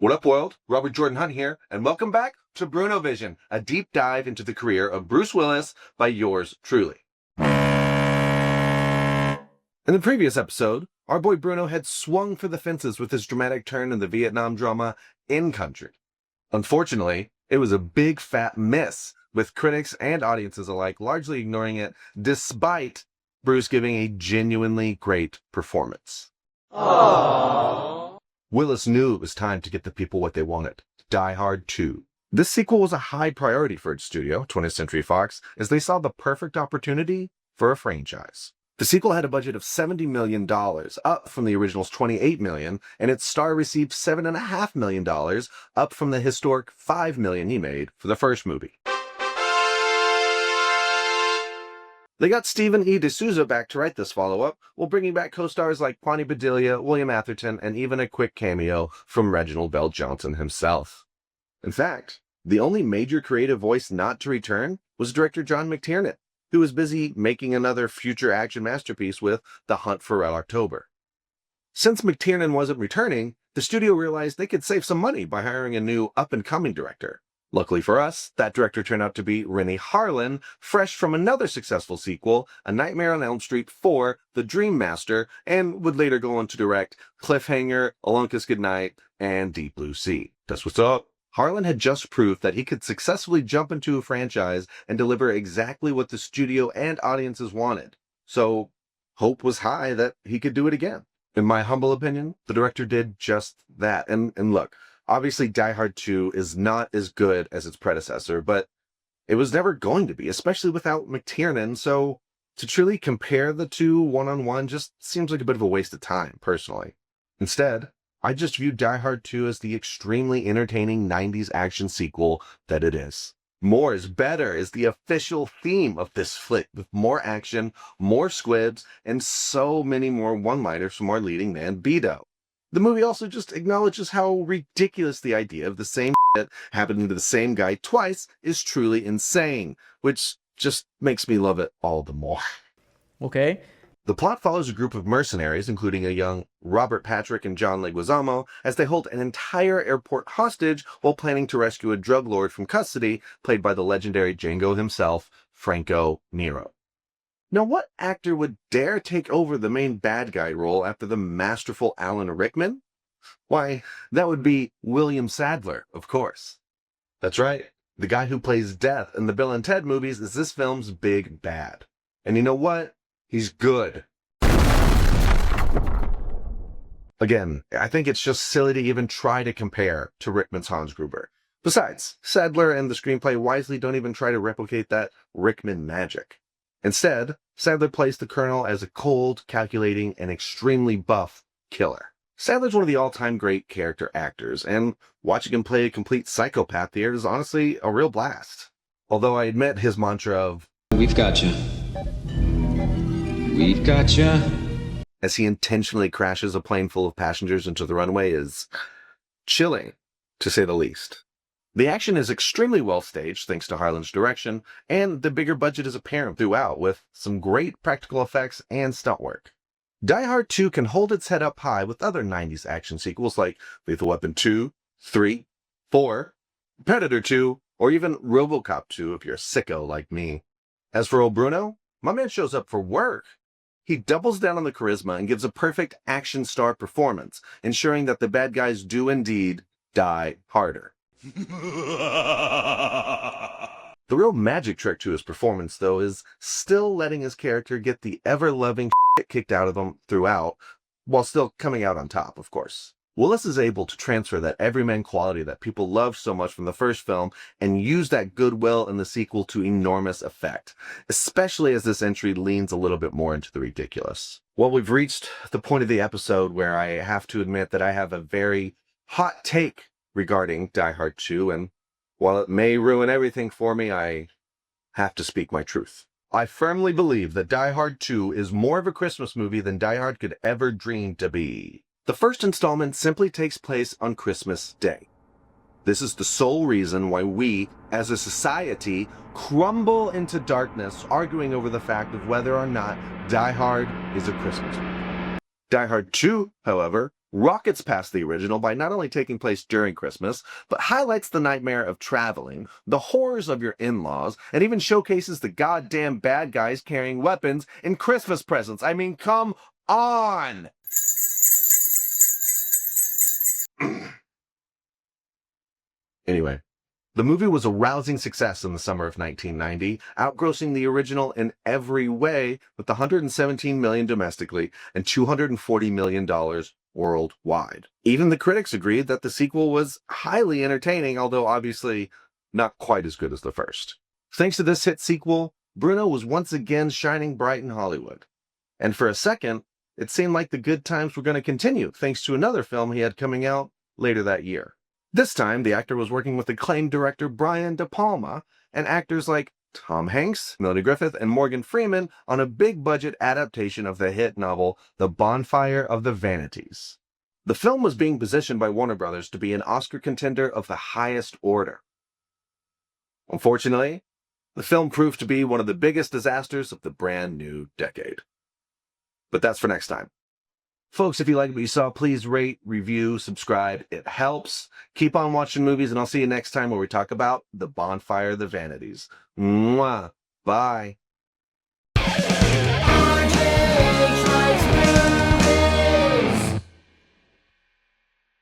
What up, world? Robert Jordan Hunt here, and welcome back to BRUNO-VISION, a deep dive into the career of Bruce Willis by yours truly. In the previous episode, our boy Bruno had swung for the fences with his dramatic turn in the Vietnam drama In Country. Unfortunately, it was a big fat miss, with critics and audiences alike largely ignoring it, despite Bruce giving a genuinely great performance. Aww. Willis knew it was time to get the people what they wanted, Die Hard 2. This sequel was a high priority for its studio, 20th Century Fox, as they saw the perfect opportunity for a franchise. The sequel had a budget of $70 million, up from the original's $28 million, and its star received $7.5 million, up from the historic $5 million he made for the first movie. They got Stephen E. D'Souza back to write this follow-up, while bringing back co-stars like Quanti Bedelia, William Atherton, and even a quick cameo from Reginald Bell Johnson himself. In fact, the only major creative voice not to return was director John McTiernan, who was busy making another future action masterpiece with The Hunt for Red October. Since McTiernan wasn't returning, the studio realized they could save some money by hiring a new up-and-coming director. Luckily for us, that director turned out to be Rennie Harlin, fresh from another successful sequel, A Nightmare on Elm Street 4, The Dream Master, and would later go on to direct Cliffhanger, Alone Kiss Goodnight, and Deep Blue Sea. That's what's up. Harlan had just proved that he could successfully jump into a franchise and deliver exactly what the studio and audiences wanted. So, hope was high that he could do it again. In my humble opinion, the director did just that. And look, obviously Die Hard 2 is not as good as its predecessor, but it was never going to be, especially without McTiernan, so to truly compare the two one-on-one just seems like a bit of a waste of time, personally. Instead, I just view Die Hard 2 as the extremely entertaining 90s action sequel that it is. More is better is the official theme of this flick, with more action, more squibs, and so many more one-liners from our leading man Beto. The movie also just acknowledges how ridiculous the idea of the same shit happening to the same guy twice is truly insane, which just makes me love it all the more. Okay. The plot follows a group of mercenaries, including a young Robert Patrick and John Leguizamo, as they hold an entire airport hostage while planning to rescue a drug lord from custody, played by the legendary Django himself, Franco Nero. Now, what actor would dare take over the main bad guy role after the masterful Alan Rickman? Why, that would be William Sadler, of course. That's right, the guy who plays Death in the Bill and Ted movies is this film's big bad. And you know what? He's good. Again, I think it's just silly to even try to compare to Rickman's Hans Gruber. Besides, Sadler and the screenplay wisely don't even try to replicate that Rickman magic. Instead, Sadler plays the Colonel as a cold, calculating, and extremely buff killer. Sadler's one of the all-time great character actors, and watching him play a complete psychopath here is honestly a real blast. Although I admit his mantra of, "We've got you. We've got you," as he intentionally crashes a plane full of passengers into the runway, is chilling, to say the least. The action is extremely well staged thanks to Harlan's direction, and the bigger budget is apparent throughout, with some great practical effects and stunt work. Die Hard 2 can hold its head up high with other 90s action sequels like Lethal Weapon 2, 3, 4, Predator 2, or even RoboCop 2 if you're a sicko like me. As for old Bruno, my man shows up for work. He doubles down on the charisma and gives a perfect action star performance, ensuring that the bad guys do indeed die harder. The real magic trick to his performance, though, is still letting his character get the ever-loving shit kicked out of him throughout, while still coming out on top, of course. Willis is able to transfer that everyman quality that people loved so much from the first film and use that goodwill in the sequel to enormous effect, especially as this entry leans a little bit more into the ridiculous. Well, we've reached the point of the episode where I have to admit that I have a very hot take regarding Die Hard 2, and while it may ruin everything for me, I have to speak my truth. I firmly believe that Die Hard 2 is more of a Christmas movie than Die Hard could ever dream to be. The first installment simply takes place on Christmas Day. This is the sole reason why we, as a society, crumble into darkness arguing over the fact of whether or not Die Hard is a Christmas movie. Die Hard 2, however, rockets past the original by not only taking place during Christmas, but highlights the nightmare of traveling, the horrors of your in-laws, and even showcases the goddamn bad guys carrying weapons in Christmas presents. I mean, come on! Anyway, the movie was a rousing success in the summer of 1990, outgrossing the original in every way with $117 million domestically and $240 million worldwide. Even the critics agreed that the sequel was highly entertaining, although obviously not quite as good as the first. Thanks to this hit sequel, Bruno was once again shining bright in Hollywood. And for a second, it seemed like the good times were going to continue thanks to another film he had coming out later that year. This time, the actor was working with acclaimed director Brian De Palma and actors like Tom Hanks, Melanie Griffith, and Morgan Freeman on a big-budget adaptation of the hit novel The Bonfire of the Vanities. The film was being positioned by Warner Brothers to be an Oscar contender of the highest order. Unfortunately, the film proved to be one of the biggest disasters of the brand new decade. But that's for next time. Folks, if you like what you saw, please rate, review, subscribe. It helps. Keep on watching movies, and I'll see you next time where we talk about The Bonfire of the Vanities. Mwah. Bye.